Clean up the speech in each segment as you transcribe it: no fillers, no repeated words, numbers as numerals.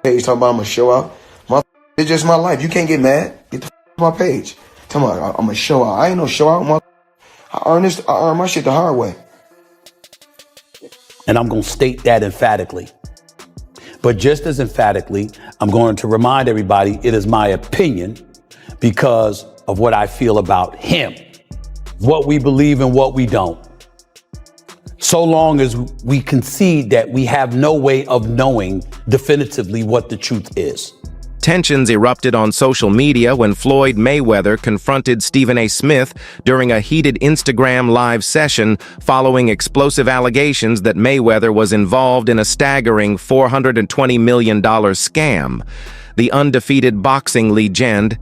page talking about I'm gonna show out. It's just my life. You can't get mad. Get the off my page. Tell me I'm gonna show out. I ain't no show out. I earn my shit the hard way. And I'm gonna state that emphatically. But just as emphatically, I'm going to remind everybody it is my opinion because of what I feel about him, what we believe and what we don't. So long as we concede that we have no way of knowing definitively what the truth is. Tensions erupted on social media when Floyd Mayweather confronted Stephen A. Smith during a heated Instagram live session following explosive allegations that Mayweather was involved in a staggering $420 million scam. The undefeated boxing legend,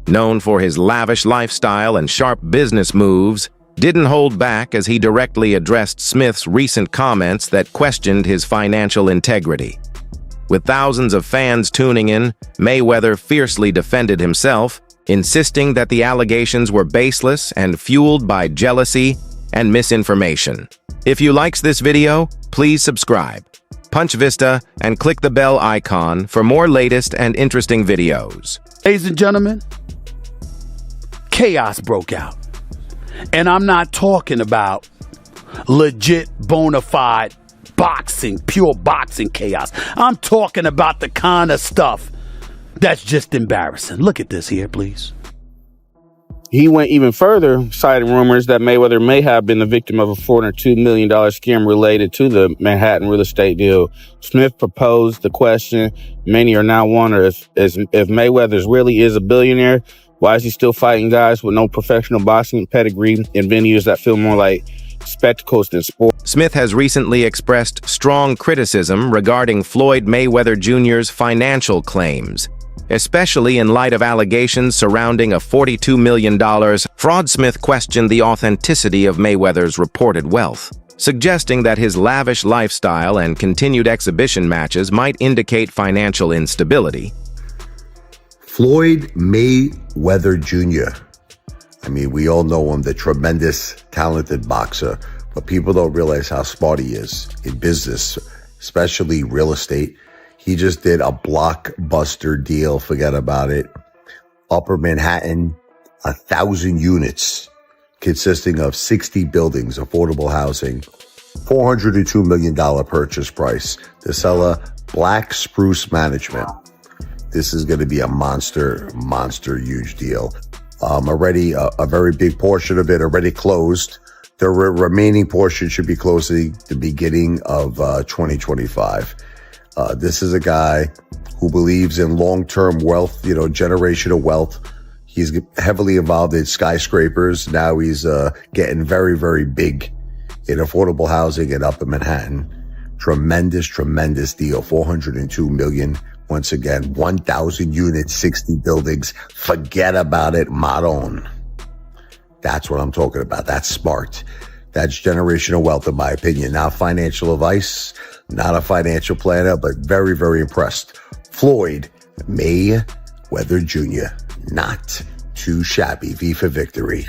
known for his lavish lifestyle and sharp business moves, didn't hold back as he directly addressed Smith's recent comments that questioned his financial integrity. With thousands of fans tuning in, Mayweather fiercely defended himself, insisting that the allegations were baseless and fueled by jealousy and misinformation. If you liked this video, please subscribe, punch Vista, and click the bell icon for more latest and interesting videos. Ladies and gentlemen, chaos broke out. And I'm not talking about legit, bona fide boxing, pure boxing chaos. I'm talking about the kind of stuff that's just embarrassing. Look at this here, please. He went even further, citing rumors that Mayweather may have been the victim of a $402 million scam related to the Manhattan real estate deal. Smith proposed the question many are now wondering if Mayweather really is a billionaire, why is he still fighting guys with no professional boxing pedigree in venues that feel more like spectacles than sport? Smith has recently expressed strong criticism regarding Floyd Mayweather Jr.'s financial claims, especially in light of allegations surrounding a $42 million fraud. Smith questioned the authenticity of Mayweather's reported wealth, suggesting that his lavish lifestyle and continued exhibition matches might indicate financial instability. Floyd Mayweather Jr. I mean, we all know him, the tremendous, talented boxer, but people don't realize how smart he is in business, especially real estate. He just did a blockbuster deal, forget about it. Upper Manhattan, 1,000 units consisting of 60 buildings, affordable housing, $402 million purchase price. The seller, Black Spruce Management. This is going to be a monster, huge deal. Already a very big portion of it already closed. The remaining portion should be closing the beginning of 2025. This is a guy who believes in long-term wealth, generational wealth. He's heavily involved in skyscrapers. Now he's getting very, very big in affordable housing in Upper Manhattan. Tremendous deal. $402 million. Once again, 1,000 units, 60 buildings. Forget about it, Maron. That's what I'm talking about. That's smart. That's generational wealth, in my opinion. Not financial advice, not a financial planner, but very, very impressed. Floyd Mayweather Jr., not too shabby. V for victory.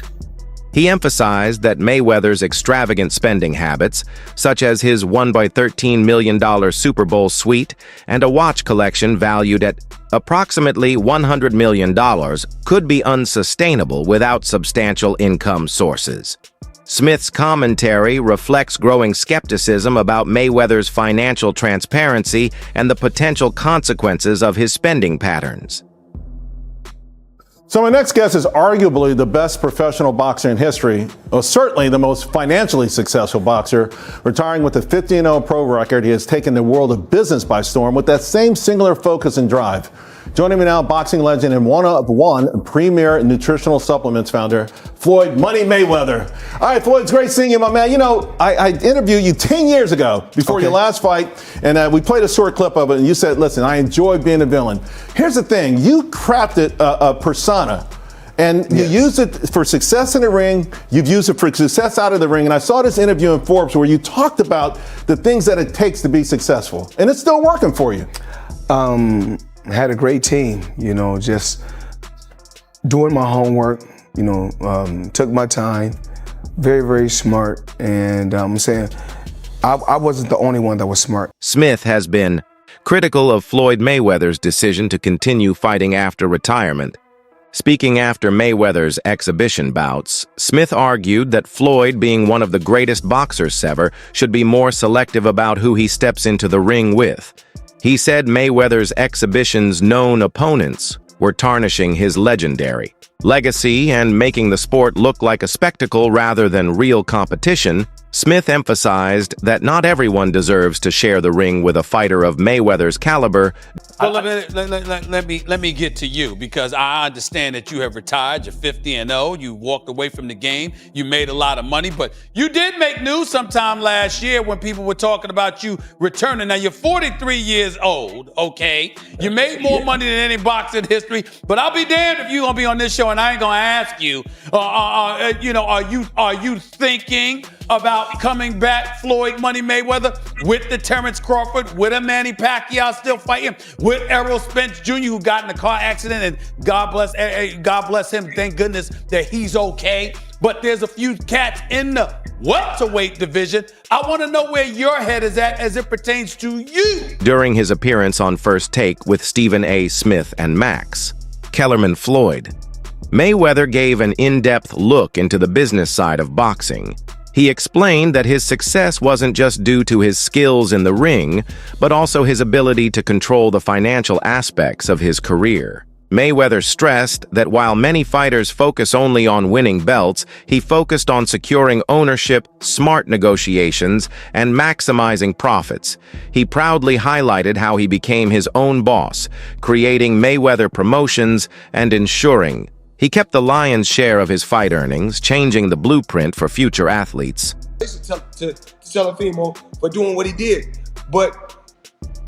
He emphasized that Mayweather's extravagant spending habits, such as his $1 million Super Bowl suite and a watch collection valued at approximately $100 million, could be unsustainable without substantial income sources. Smith's commentary reflects growing skepticism about Mayweather's financial transparency and the potential consequences of his spending patterns. So my next guest is arguably the best professional boxer in history, or certainly the most financially successful boxer. Retiring with a 50-0 pro record, he has taken the world of business by storm with that same singular focus and drive. Joining me now, boxing legend and one premier nutritional supplements founder, Floyd Money Mayweather. All right, Floyd, it's great seeing you, my man. I interviewed you 10 years ago before your last fight, and we played a short clip of it, and you said, listen, I enjoy being a villain. Here's the thing. You crafted a persona, and you used it for success in the ring. You've used it for success out of the ring, and I saw this interview in Forbes where you talked about the things that it takes to be successful, and it's still working for you. Had a great team, just doing my homework, took my time, very, very smart. And I'm saying I wasn't the only one that was smart. Smith has been critical of Floyd Mayweather's decision to continue fighting after retirement. Speaking after Mayweather's exhibition bouts, Smith argued that Floyd, being one of the greatest boxers ever, should be more selective about who he steps into the ring with. He said Mayweather's exhibition's known opponents were tarnishing his legendary legacy and making the sport look like a spectacle rather than real competition. Smith emphasized that not everyone deserves to share the ring with a fighter of Mayweather's caliber. Well, let me get to you, because I understand that you have retired. You're 50-0. You walked away from the game. You made a lot of money, but you did make news sometime last year when people were talking about you returning. Now, you're 43 years old, okay? You made more money than any boxer in history, but I'll be damned if you're going to be on this show and I ain't going to ask you, are you thinking about coming back, Floyd Money Mayweather, with the Terrence Crawford, with a Manny Pacquiao still fighting, with Errol Spence Jr., who got in a car accident, and God bless him, thank goodness that he's okay. But there's a few cats in the welterweight division. I want to know where your head is at as it pertains to you. During his appearance on First Take with Stephen A. Smith and Max Kellerman Floyd, Mayweather gave an in-depth look into the business side of boxing. He explained that his success wasn't just due to his skills in the ring, but also his ability to control the financial aspects of his career. Mayweather stressed that while many fighters focus only on winning belts, he focused on securing ownership, smart negotiations, and maximizing profits. He proudly highlighted how he became his own boss, creating Mayweather Promotions and ensuring he kept the lion's share of his fight earnings, changing the blueprint for future athletes. To Teofimo for doing what he did. But,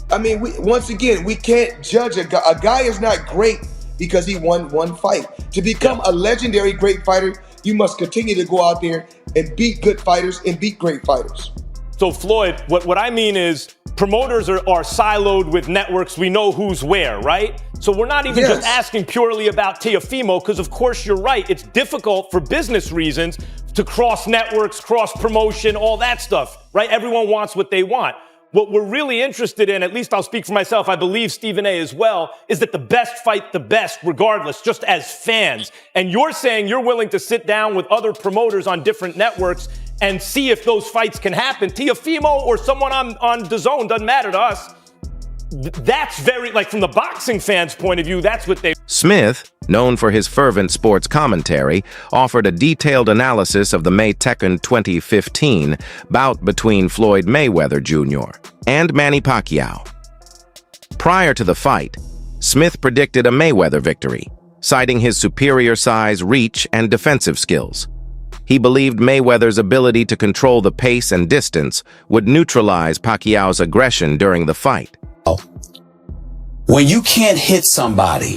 I mean, once again, we can't judge a guy. A guy is not great because he won one fight. To become a legendary great fighter, you must continue to go out there and beat good fighters and beat great fighters. So, Floyd, what I mean is promoters are siloed with networks. We know who's where, right? So we're not even just asking purely about Teofimo, because, of course, you're right. It's difficult for business reasons to cross networks, cross promotion, all that stuff, right? Everyone wants what they want. What we're really interested in, at least I'll speak for myself, I believe Stephen A. as well, is that the best fight the best regardless, just as fans. And you're saying you're willing to sit down with other promoters on different networks and see if those fights can happen. Teofimo or someone on DAZN, doesn't matter to us. That's very, like, from the boxing fans' point of view, that's what they... Smith, known for his fervent sports commentary, offered a detailed analysis of the May 2nd, 2015 bout between Floyd Mayweather Jr. and Manny Pacquiao. Prior to the fight, Smith predicted a Mayweather victory, citing his superior size, reach, and defensive skills. He believed Mayweather's ability to control the pace and distance would neutralize Pacquiao's aggression during the fight. When you can't hit somebody,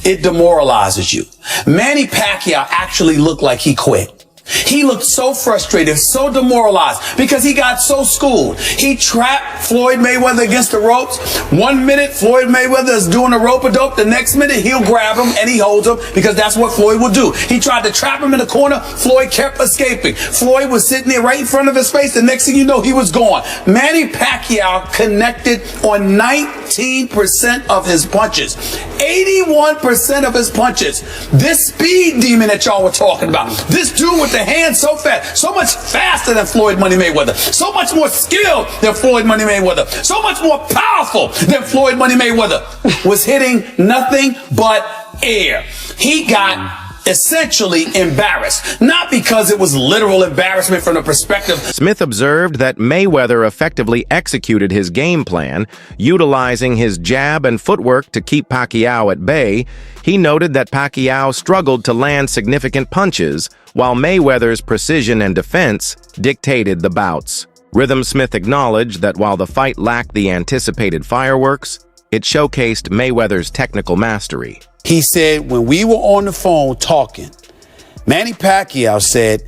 it demoralizes you. Manny Pacquiao actually looked like he quit. He looked so frustrated, so demoralized, because he got so schooled. He trapped Floyd Mayweather against the ropes. 1 minute, Floyd Mayweather is doing a rope-a-dope. The next minute, he'll grab him and he holds him, because that's what Floyd will do. He tried to trap him in the corner. Floyd kept escaping. Floyd was sitting there right in front of his face. The next thing you know, he was gone. Manny Pacquiao connected on 19% of his punches. 81% of his punches. This speed demon that y'all were talking about. This dude with the hand so fast, so much faster than Floyd Money Mayweather, so much more skilled than Floyd Money Mayweather, so much more powerful than Floyd Money Mayweather, was hitting nothing but air. He got essentially embarrassed, not because it was literal embarrassment from the perspective. Smith observed that Mayweather effectively executed his game plan, utilizing his jab and footwork to keep Pacquiao at bay. He noted that Pacquiao struggled to land significant punches, while Mayweather's precision and defense dictated the bouts. Rhythm Smith acknowledged that while the fight lacked the anticipated fireworks, it showcased Mayweather's technical mastery. He said, when we were on the phone talking, Manny Pacquiao said,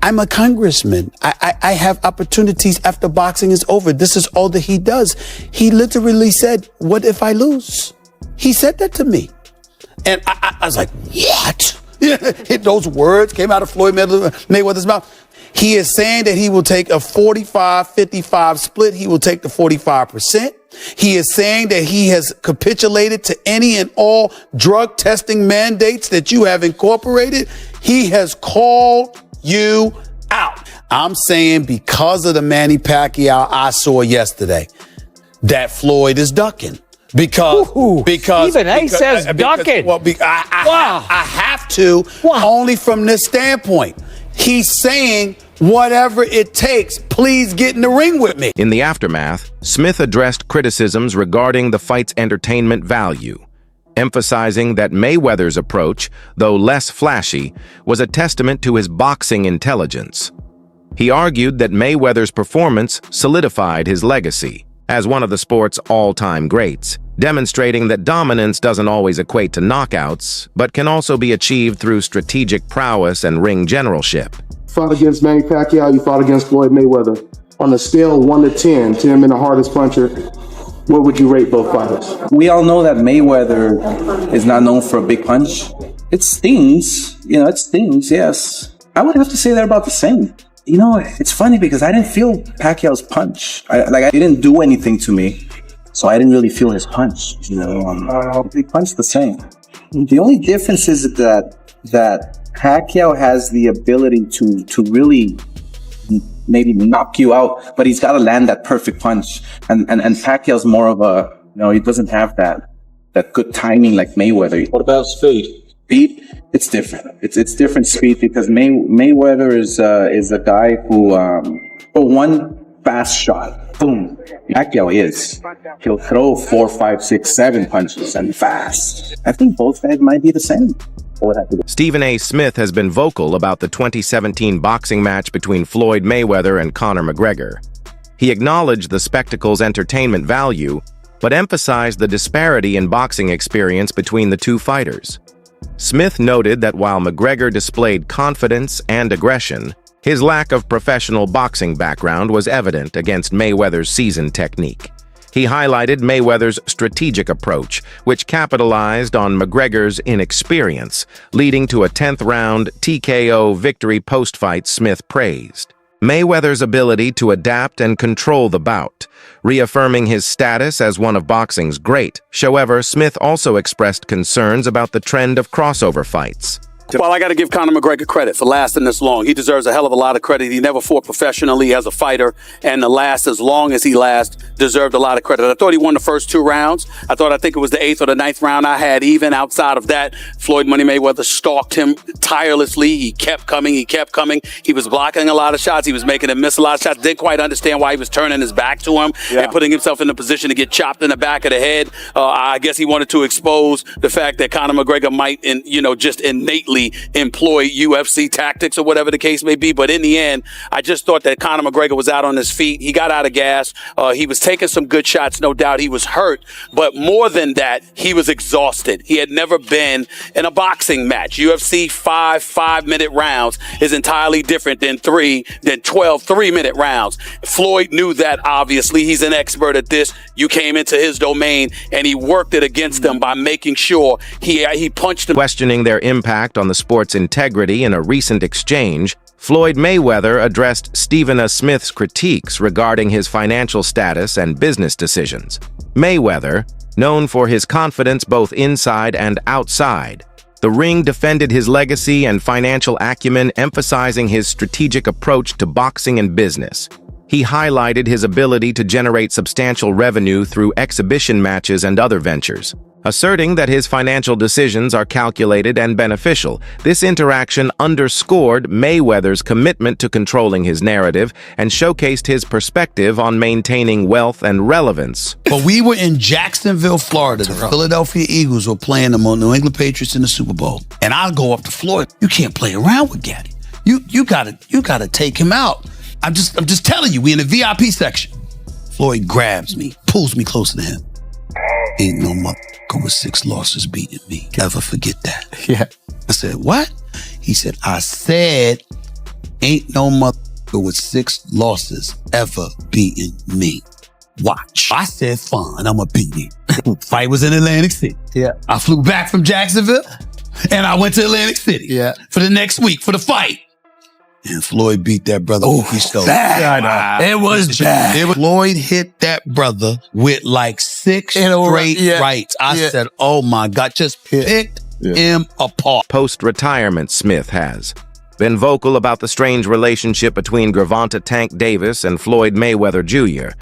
I'm a congressman. I have opportunities after boxing is over. This is all that he does. He literally said, what if I lose? He said that to me. And I was like, what? Those words came out of Floyd Mayweather's mouth. He is saying that he will take a 45-55 split. He will take the 45%. He is saying that he has capitulated to any and all drug testing mandates that you have incorporated. He has called you out. I'm saying because of the Manny Pacquiao I saw yesterday, that Floyd is ducking. Because Stephen A says ducking. I have to, only from this standpoint. He's saying, whatever it takes, please get in the ring with me. In the aftermath, Smith addressed criticisms regarding the fight's entertainment value, emphasizing that Mayweather's approach, though less flashy, was a testament to his boxing intelligence. He argued that Mayweather's performance solidified his legacy as one of the sport's all-time greats, demonstrating that dominance doesn't always equate to knockouts, but can also be achieved through strategic prowess and ring generalship. Fought against Manny Pacquiao, you fought against Floyd Mayweather. On a scale of 1 to 10, 10 being the hardest puncher, what would you rate both fighters? We all know that Mayweather is not known for a big punch. It stings, it stings, yes. I would have to say they're about the same. It's funny because I didn't feel Pacquiao's punch. I didn't do anything to me, so I didn't really feel his punch. They punch the same. The only difference is that Pacquiao has the ability to really maybe knock you out, but he's got to land that perfect punch. And Pacquiao's more of a, he doesn't have that good timing like Mayweather. What about speed? Speed, it's different. It's different speed because Mayweather is a guy who for one fast shot, boom. Pacquiao he'll throw 4, 5, 6, 7 punches and fast. I think both guys might be the same. Stephen A. Smith has been vocal about the 2017 boxing match between Floyd Mayweather and Conor McGregor. He acknowledged the spectacle's entertainment value, but emphasized the disparity in boxing experience between the two fighters. Smith noted that while McGregor displayed confidence and aggression, his lack of professional boxing background was evident against Mayweather's seasoned technique. He highlighted Mayweather's strategic approach, which capitalized on McGregor's inexperience, leading to a 10th-round TKO victory post-fight Smith praised. Mayweather's ability to adapt and control the bout, reaffirming his status as one of boxing's great. However, Smith also expressed concerns about the trend of crossover fights. Well, I got to give Conor McGregor credit for lasting this long. He deserves a hell of a lot of credit. He never fought professionally as a fighter, and to last as long as he deserved a lot of credit. I thought he won the first 2 rounds. I think it was the 8th or the 9th round I had even. Outside of that, Floyd Money Mayweather stalked him tirelessly. He kept coming. He was blocking a lot of shots. He was making him miss a lot of shots. Didn't quite understand why he was turning his back to him and putting himself in a position to get chopped in the back of the head. I guess he wanted to expose the fact that Conor McGregor might, just innately employ UFC tactics or whatever the case may be. But in the end, I just thought that Conor McGregor was out on his feet. He got out of gas. He was taking some good shots, no doubt. He was hurt. But more than that, he was exhausted. He had never been in a boxing match. UFC 5-minute rounds is entirely different than 12 3-minute rounds. Floyd knew that, obviously. He's an expert at this. You came into his domain, and he worked it against them by making sure he punched him. Questioning their impact on the sport's integrity in a recent exchange, Floyd Mayweather addressed Stephen A. Smith's critiques regarding his financial status and business decisions. Mayweather, known for his confidence both inside and outside, the ring defended his legacy and financial acumen, emphasizing his strategic approach to boxing and business. He highlighted his ability to generate substantial revenue through exhibition matches and other ventures, asserting that his financial decisions are calculated and beneficial. This interaction underscored Mayweather's commitment to controlling his narrative and showcased his perspective on maintaining wealth and relevance. But we were in Jacksonville, Florida. The Philadelphia Eagles were playing the New England Patriots in the Super Bowl. And I'll go up to Floyd. You can't play around with Gaddy. You gotta take him out. I'm just telling you, we in the VIP section. Floyd grabs me, pulls me closer to him. Ain't no motherfucker with 6 losses beating me. Never forget that. Yeah. I said, what? He said, I said, ain't no motherfucker with 6 losses ever beating me. Watch. I said, fine, I'ma beat him. Fight was in Atlantic City. Yeah. I flew back from Jacksonville and I went to Atlantic City. Yeah. For the next week for the fight. And Floyd beat that brother. Oh, he so bad. It was bad. Floyd hit that brother with like 6 straight rights. I said, oh my God, just picked him apart. Post-retirement, Smith has been vocal about the strange relationship between Gervonta Tank Davis and Floyd Mayweather Jr.,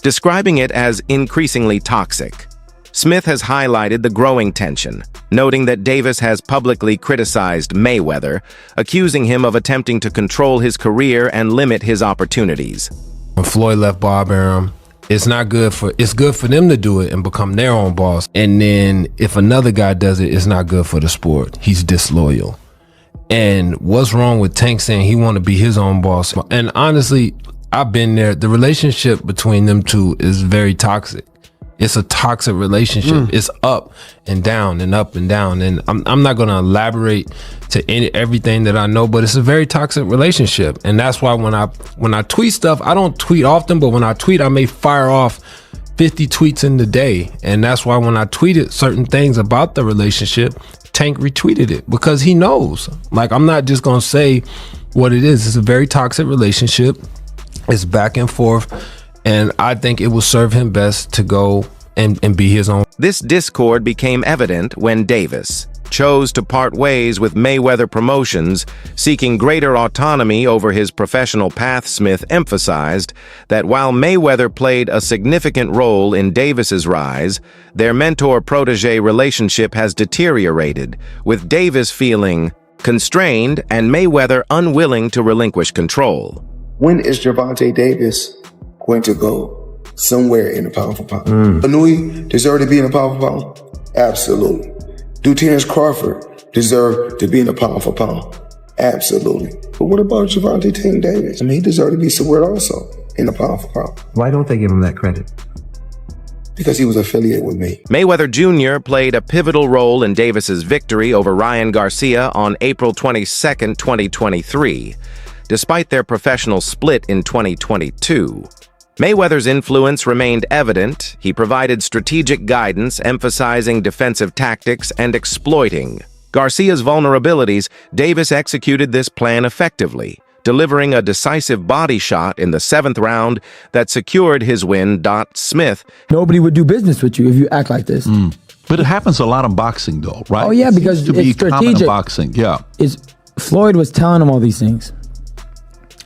describing it as increasingly toxic. Smith has highlighted the growing tension, noting that Davis has publicly criticized Mayweather, accusing him of attempting to control his career and limit his opportunities. When Floyd left Bob Arum, it's good for them to do it and become their own boss. And then if another guy does it, it's not good for the sport. He's disloyal. And what's wrong with Tank saying he want to be his own boss? And honestly, I've been there. The relationship between them two is very toxic. It's a toxic relationship. It's up and down and up and down. And I'm not going to elaborate to everything that I know, but it's a very toxic relationship. And that's why when I tweet stuff, I don't tweet often, but when I tweet, I may fire off 50 tweets in the day. And that's why when I tweeted certain things about the relationship, Tank retweeted it because he knows. Like, I'm not just going to say what it is. It's a very toxic relationship. It's back and forth. And I think it will serve him best to go and be his own. This discord became evident when Davis chose to part ways with Mayweather Promotions, seeking greater autonomy over his professional path. Smith emphasized that while Mayweather played a significant role in Davis's rise, their mentor-protege relationship has deteriorated, with Davis feeling constrained and Mayweather unwilling to relinquish control. When is Gervonta Davis going to go somewhere in the pound for pound? Anui deserve to be in the pound for pound? Absolutely. Do Terrence Crawford deserve to be in the pound for pound? Absolutely. But what about Gervonta Tank Davis? I mean, he deserved to be somewhere also in the pound for pound. Why don't they give him that credit? Because he was affiliated with me. Mayweather Jr. played a pivotal role in Davis's victory over Ryan Garcia on April 22, 2023. Despite their professional split in 2022, Mayweather's influence remained evident. He provided strategic guidance, emphasizing defensive tactics and exploiting Garcia's vulnerabilities. Davis executed this plan effectively, delivering a decisive body shot in the 7th round that secured his win. Smith: nobody would do business with you if you act like this. But it happens a lot in boxing, though, right? Oh yeah, because it's strategic. Common in boxing. Yeah. Floyd was telling him all these things.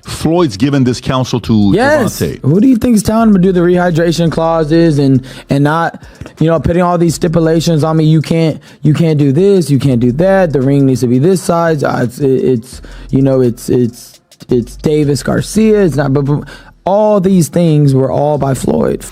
Floyd's given this counsel to Gervonta. Who do you think is telling him to do the rehydration clauses and not, putting all these stipulations on me? You can't do this, you can't do that. The ring needs to be this size. It's Davis Garcia. It's not. But all these things were all by Floyd.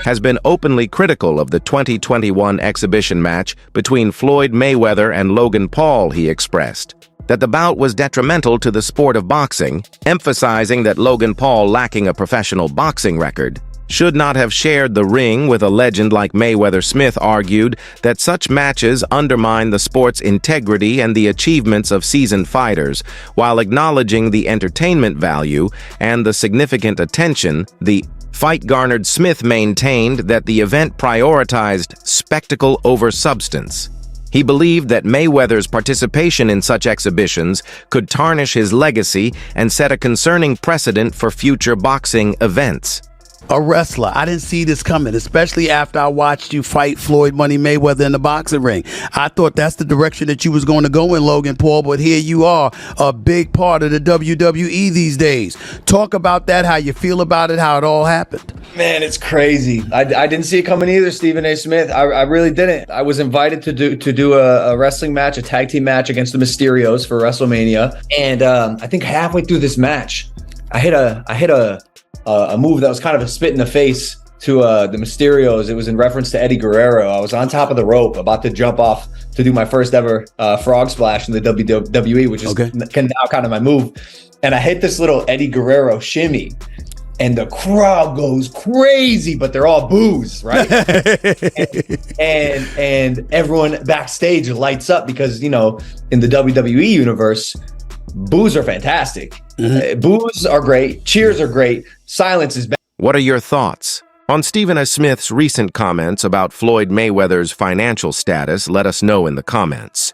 Has been openly critical of the 2021 exhibition match between Floyd Mayweather and Logan Paul. He expressed that the bout was detrimental to the sport of boxing, emphasizing that Logan Paul, lacking a professional boxing record, should not have shared the ring with a legend like Mayweather. Smith argued that such matches undermine the sport's integrity and the achievements of seasoned fighters, while acknowledging the entertainment value and the significant attention the fight garnered. Smith maintained that the event prioritized spectacle over substance. He believed that Mayweather's participation in such exhibitions could tarnish his legacy and set a concerning precedent for future boxing events. A wrestler. I didn't see this coming, especially after I watched you fight Floyd Money Mayweather in the boxing ring. I thought that's the direction that you was going to go in, Logan Paul, but here you are, a big part of the WWE these days. Talk about that, how you feel about it, how it all happened. Man, it's crazy. I didn't see it coming either, Stephen A. Smith. I really didn't. I was invited to do a wrestling match, a tag team match against the Mysterios for WrestleMania. And I think halfway through this match, I hit a move that was kind of a spit in the face to the Mysterios. It was in reference to Eddie Guerrero. I was on top of the rope, about to jump off to do my first ever frog splash in the WWE, which is now kind of my move. And I hit this little Eddie Guerrero shimmy, and the crowd goes crazy, but they're all boos, right? and everyone backstage lights up because, in the WWE universe, boos are fantastic. Boos are great. Cheers are great. Silence is bad. What are your thoughts? On Stephen A. Smith's recent comments about Floyd Mayweather's financial status, let us know in the comments.